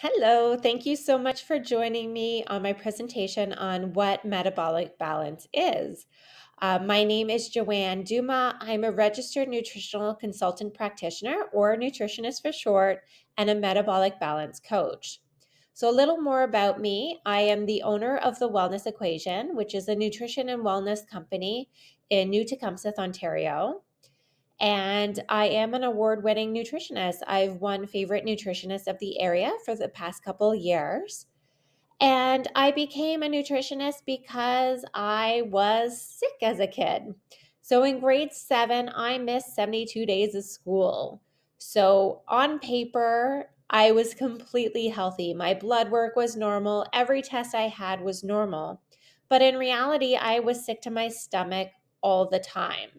Hello, thank you so much for joining me on my presentation on what metabolic balance is. My name is Joanne Duma. I'm a registered nutritional consultant practitioner, or nutritionist for short, and a metabolic balance coach. So, a little more about me. I am the owner of the Wellness Equation, which is a nutrition and wellness company in New Tecumseth, Ontario. And I am an award winning nutritionist. I've won favorite nutritionist of the area for the past couple of years. And I became a nutritionist because I was sick as a kid. So in grade 7, I missed 72 days of school. So on paper, I was completely healthy. My blood work was normal. Every test I had was normal. But in reality, I was sick to my stomach all the time.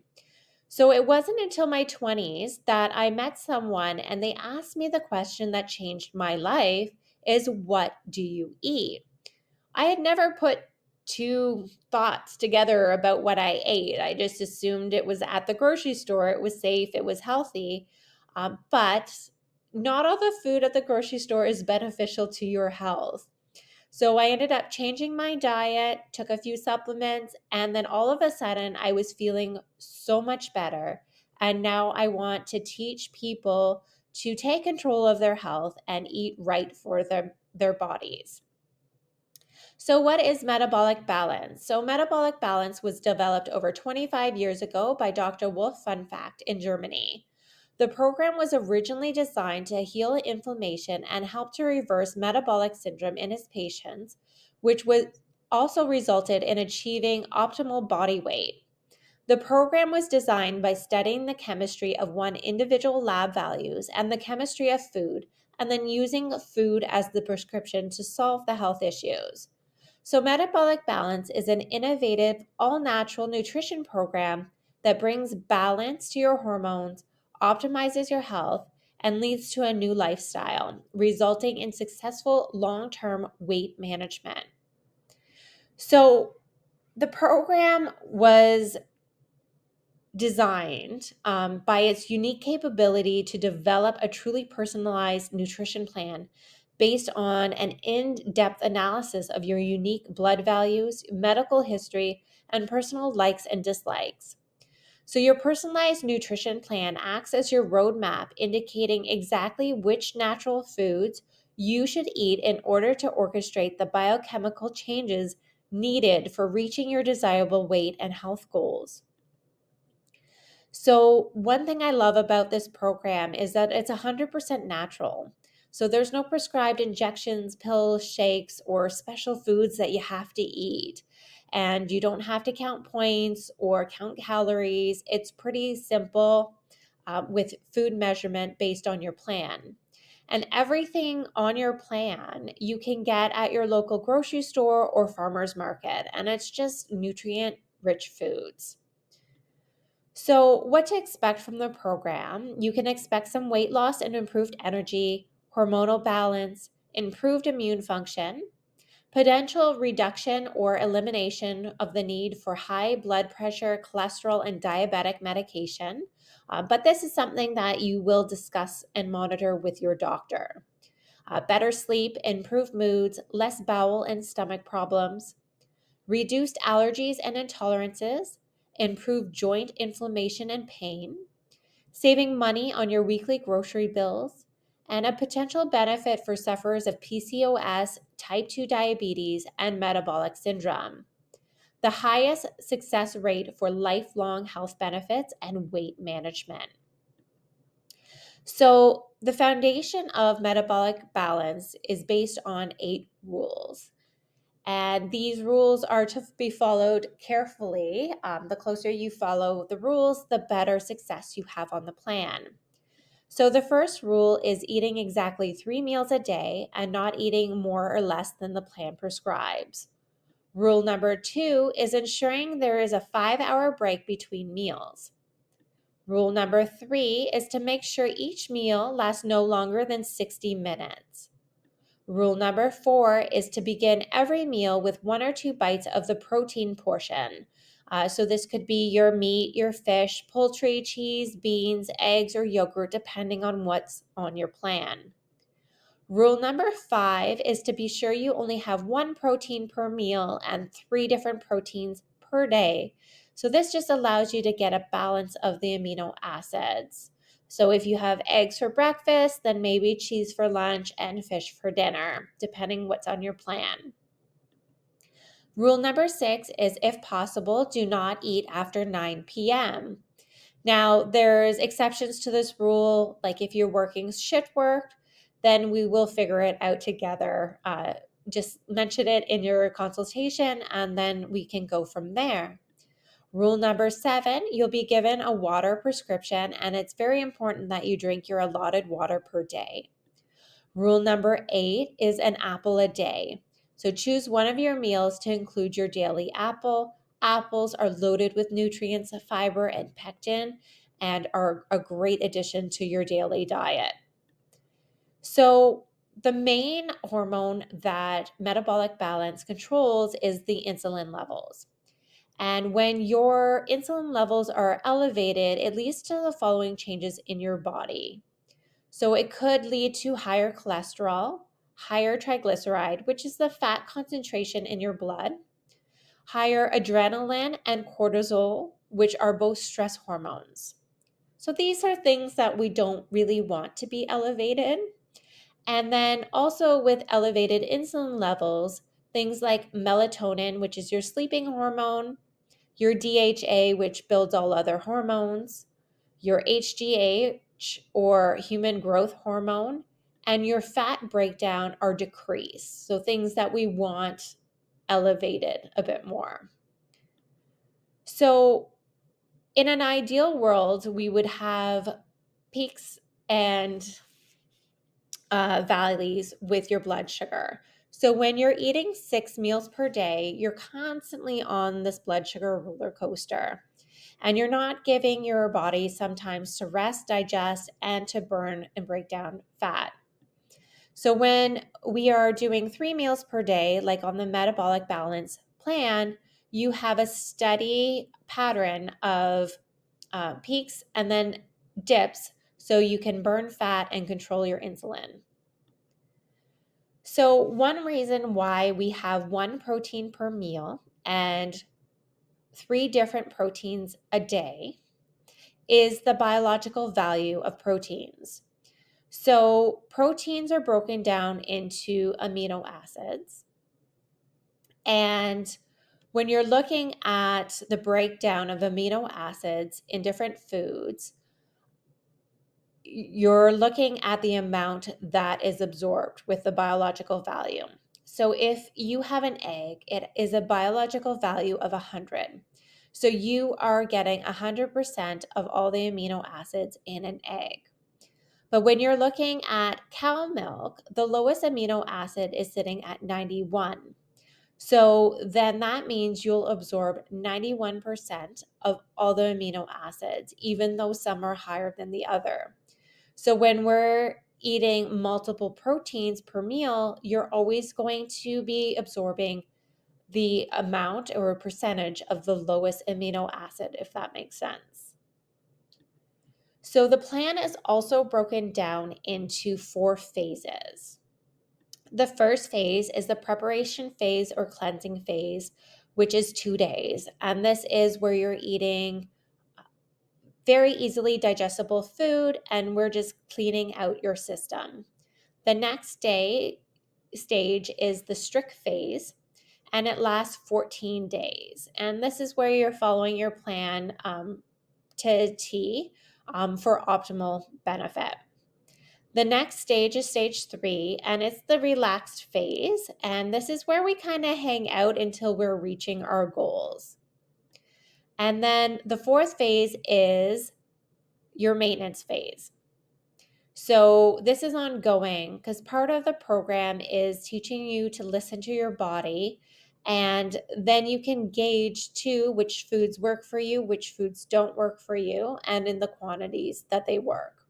So it wasn't until my 20s that I met someone and they asked me the question that changed my life is, what do you eat? I had never put two thoughts together about what I ate. I just assumed it was at the grocery store, it was safe, it was healthy. But not all the food at the grocery store is beneficial to your health. So I ended up changing my diet, took a few supplements, and then all of a sudden I was feeling so much better. And now I want to teach people to take control of their health and eat right for their bodies. So, what is metabolic balance? So, metabolic balance was developed over 25 years ago by Dr. Wolf Fun Fact in Germany. The program was originally designed to heal inflammation and help to reverse metabolic syndrome in his patients, which was also resulted in achieving optimal body weight. The program was designed by studying the chemistry of one individual lab values and the chemistry of food, and then using food as the prescription to solve the health issues. So, Metabolic Balance is an innovative, all natural nutrition program that brings balance to your hormones, optimizes your health, and leads to a new lifestyle, resulting in successful long term weight management. So, the program was designed by its unique capability to develop a truly personalized nutrition plan based on an in depth analysis of your unique blood values, medical history, and personal likes and dislikes. So, your personalized nutrition plan acts as your roadmap, indicating exactly which natural foods you should eat in order to orchestrate the biochemical changes needed for reaching your desirable weight and health goals. So, one thing I love about this program is that it's 100% natural. So, there's no prescribed injections, pills, shakes, or special foods that you have to eat. And you don't have to count points or count calories. It's pretty simple with food measurement based on your plan. And everything on your plan you can get at your local grocery store or farmer's market. And it's just nutrient rich foods. So, what to expect from the program? You can expect some weight loss and improved energy, hormonal balance, improved immune function, potential reduction or elimination of the need for high blood pressure, cholesterol, and diabetic medication. But this is something that you will discuss and monitor with your doctor. Better sleep, improved moods, less bowel and stomach problems, reduced allergies and intolerances, improved joint inflammation and pain, saving money on your weekly grocery bills, and a potential benefit for sufferers of PCOS, type 2 diabetes, and metabolic syndrome. The highest success rate for lifelong health benefits and weight management. So, the foundation of metabolic balance is based on 8 rules. And these rules are to be followed carefully. The closer you follow the rules, the better success you have on the plan. So, the first rule is eating exactly 3 meals a day and not eating more or less than the plan prescribes. Rule number 2 is ensuring there is a 5 hour break between meals. Rule number 3 is to make sure each meal lasts no longer than 60 minutes. Rule number 4 is to begin every meal with 1 or 2 bites of the protein portion. So, this could be your meat, your fish, poultry, cheese, beans, eggs, or yogurt, depending on what's on your plan. Rule number 5 is to be sure you only have one protein per meal and 3 different proteins per day. So this just allows you to get a balance of the amino acids. So if you have eggs for breakfast, then maybe cheese for lunch and fish for dinner, depending what's on your plan. Rule number 6 is, if possible, do not eat after 9 p.m. Now, there's exceptions to this rule, like if you're working shift work, then we will figure it out together. Just mention it in your consultation, and then we can go from there. Rule number 7, you'll be given a water prescription, and it's very important that you drink your allotted water per day. Rule number 8 is an apple a day. So choose one of your meals to include your daily apple. Apples are loaded with nutrients, fiber, and pectin, and are a great addition to your daily diet. So the main hormone that metabolic balance controls is the insulin levels. And when your insulin levels are elevated, it leads to the following changes in your body. So it could lead to higher cholesterol, higher triglyceride, which is the fat concentration in your blood, higher adrenaline and cortisol, which are both stress hormones. So these are things that we don't really want to be elevated. And then also with elevated insulin levels, things like melatonin, which is your sleeping hormone, your DHA, which builds all other hormones, your HGH or human growth hormone, and your fat breakdown are decreased. So things that we want elevated a bit more. So in an ideal world, we would have peaks and valleys with your blood sugar. So when you're eating 6 meals per day, you're constantly on this blood sugar roller coaster. And you're not giving your body sometimes to rest, digest, and to burn and break down fat. So when we are doing 3 meals per day, like on the metabolic balance plan, you have a steady pattern of peaks and then dips so you can burn fat and control your insulin. So one reason why we have one protein per meal and 3 different proteins a day is the biological value of proteins. So proteins are broken down into amino acids. And when you're looking at the breakdown of amino acids in different foods, you're looking at the amount that is absorbed with the biological value. So if you have an egg, it is a biological value of 100. So you are getting 100% of all the amino acids in an egg. But when you're looking at cow milk, the lowest amino acid is sitting at 91. So then that means you'll absorb 91% of all the amino acids, even though some are higher than the other. So when we're eating multiple proteins per meal, you're always going to be absorbing the amount or a percentage of the lowest amino acid, if that makes sense. So the plan is also broken down into 4 phases. The first phase is the preparation phase or cleansing phase, which is 2 days. And this is where you're eating very easily digestible food and we're just cleaning out your system. The next stage is the strict phase, and it lasts 14 days. And this is where you're following your plan to a T for optimal benefit. The next stage is stage 3, and it's the relaxed phase. And this is where we kind of hang out until we're reaching our goals. And then the 4th phase is your maintenance phase. So this is ongoing because part of the program is teaching you to listen to your body, and then you can gauge too which foods work for you, which foods don't work for you, and in the quantities that they work.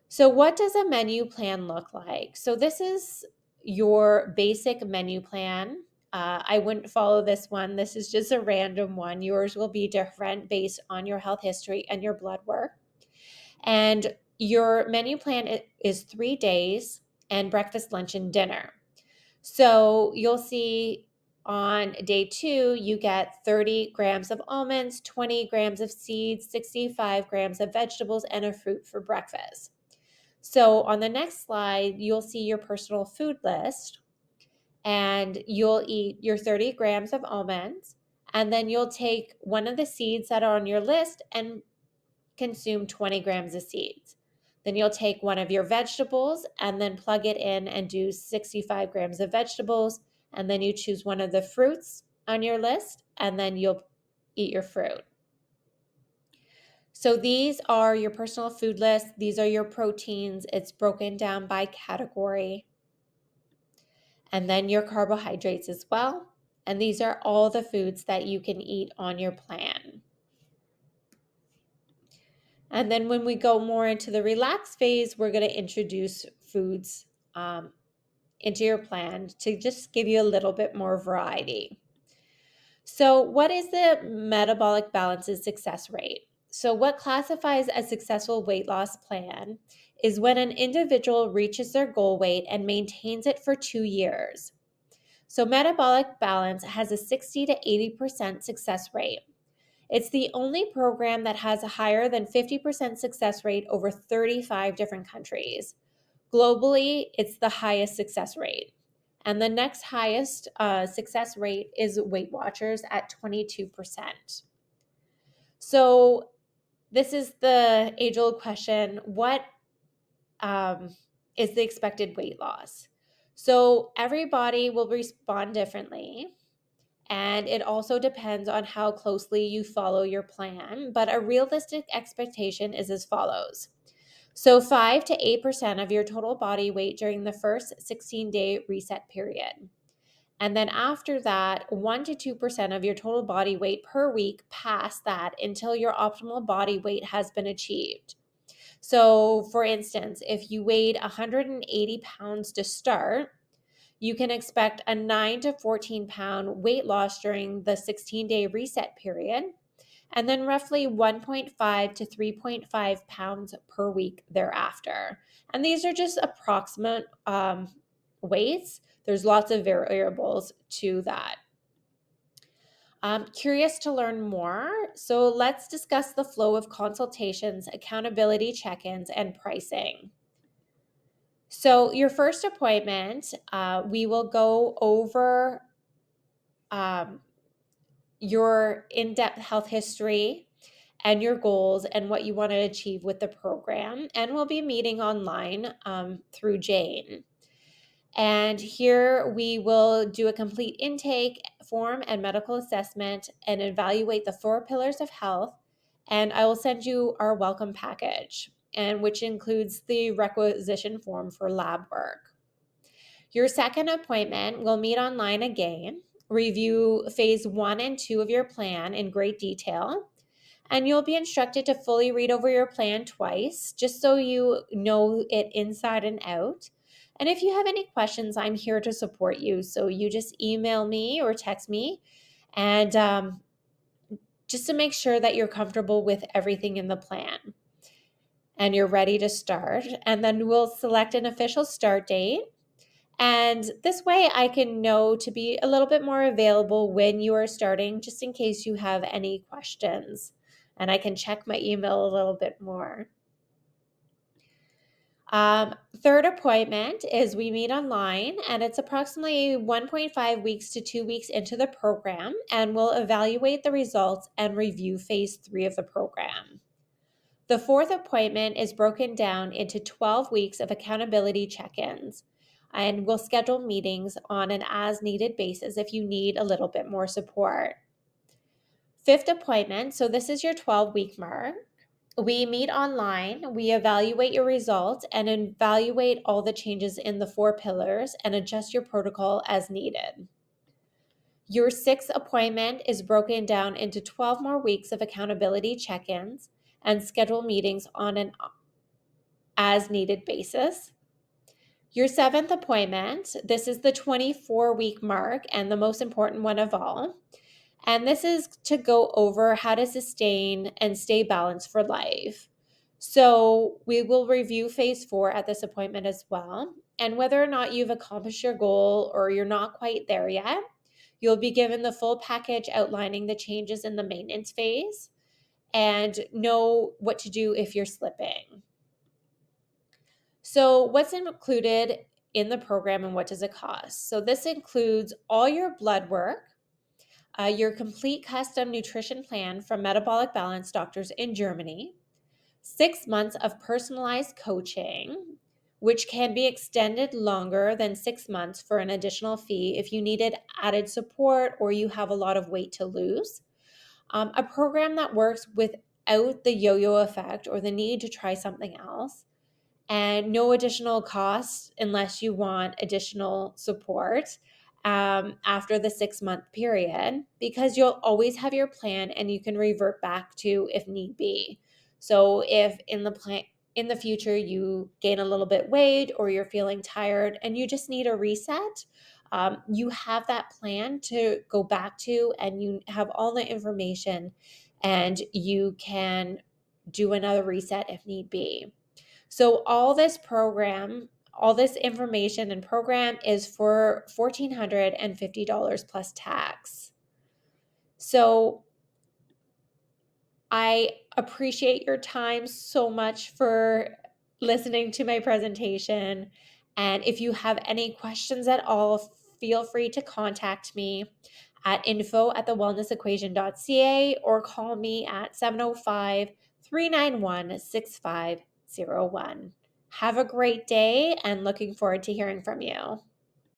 So what does a menu plan look like? So this is your basic menu plan. I wouldn't follow this one. This is just a random one. Yours will be different based on your health history and your blood work. And your menu plan is 3 days, and breakfast, lunch, and dinner. So you'll see on day 2, you get 30 grams of almonds, 20 grams of seeds, 65 grams of vegetables, and a fruit for breakfast. So on the next slide, you'll see your personal food list, and you'll eat your 30 grams of almonds, and then you'll take one of the seeds that are on your list and consume 20 grams of seeds. Then you'll take one of your vegetables and then plug it in and do 65 grams of vegetables. And then you choose one of the fruits on your list and then you'll eat your fruit. So these are your personal food list. These are your proteins. It's broken down by category. And then your carbohydrates as well. And these are all the foods that you can eat on your plan. And then when we go more into the relaxed phase, we're going to introduce foods into your plan to just give you a little bit more variety. So what is the metabolic balance's success rate? So what classifies a successful weight loss plan is when an individual reaches their goal weight and maintains it for 2 years. So metabolic balance has a 60 to 80% success rate. It's the only program that has a higher than 50% success rate over 35 different countries. Globally, it's the highest success rate. And the next highest success rate is Weight Watchers at 22%. So this is the age-old question, what is the expected weight loss? So everybody will respond differently. And it also depends on how closely you follow your plan, but a realistic expectation is as follows. So 5 to 8% of your total body weight during the first 16-day reset period. And then after that, 1 to 2% of your total body weight per week past that until your optimal body weight has been achieved. So for instance, if you weighed 180 pounds to start, you can expect a 9 to 14 pound weight loss during the 16-day reset period, and then roughly 1.5 to 3.5 pounds per week thereafter. And these are just approximate weights. There's lots of variables to that. Curious to learn more? So let's discuss the flow of consultations, accountability check-ins, and pricing. So your first appointment, we will go over your in-depth health history and your goals and what you want to achieve with the program. And we'll be meeting online through Jane. And here we will do a complete intake form and medical assessment and evaluate the 4 pillars of health. And I will send you our welcome package, and which includes the requisition form for lab work. Your second appointment will meet online again, review phase 1 and 2 of your plan in great detail, and you'll be instructed to fully read over your plan twice, just so you know it inside and out. And if you have any questions, I'm here to support you. So you just email me or text me, and just to make sure that you're comfortable with everything in the plan and you're ready to start. And then we'll select an official start date. And this way I can know to be a little bit more available when you are starting, just in case you have any questions. And I can check my email a little bit more. Third appointment is we meet online, and it's approximately 1.5 weeks to 2 weeks into the program, and we'll evaluate the results and review phase 3 of the program. The fourth appointment is broken down into 12 weeks of accountability check-ins, and we'll schedule meetings on an as-needed basis if you need a little bit more support. Fifth appointment, so this is your 12-week mark. We meet online, we evaluate your results, and evaluate all the changes in the 4 pillars and adjust your protocol as needed. Your 6th appointment is broken down into 12 more weeks of accountability check-ins and schedule meetings on an as-needed basis. Your 7th appointment, this is the 24-week mark and the most important one of all. And this is to go over how to sustain and stay balanced for life. So we will review phase 4 at this appointment as well. And whether or not you've accomplished your goal or you're not quite there yet, you'll be given the full package outlining the changes in the maintenance phase and know what to do if you're slipping. So, what's included in the program and what does it cost? So, this includes all your blood work, your complete custom nutrition plan from Metabolic Balance doctors in Germany, 6 months of personalized coaching, which can be extended longer than 6 months for an additional fee if you needed added support or you have a lot of weight to lose. A program that works without the yo yo effect or the need to try something else, and no additional costs unless you want additional support after the 6 month period, because you'll always have your plan and you can revert back to if need be. So if in the future you gain a little bit weight or you're feeling tired and you just need a reset, you have that plan to go back to and you have all the information and you can do another reset if need be. So all this information and program is for $1,450 plus tax. So I appreciate your time so much for listening to my presentation. And if you have any questions at all, feel free to contact me at info@thewellnessequation.ca or call me at 705-391-6501. Have a great day and looking forward to hearing from you.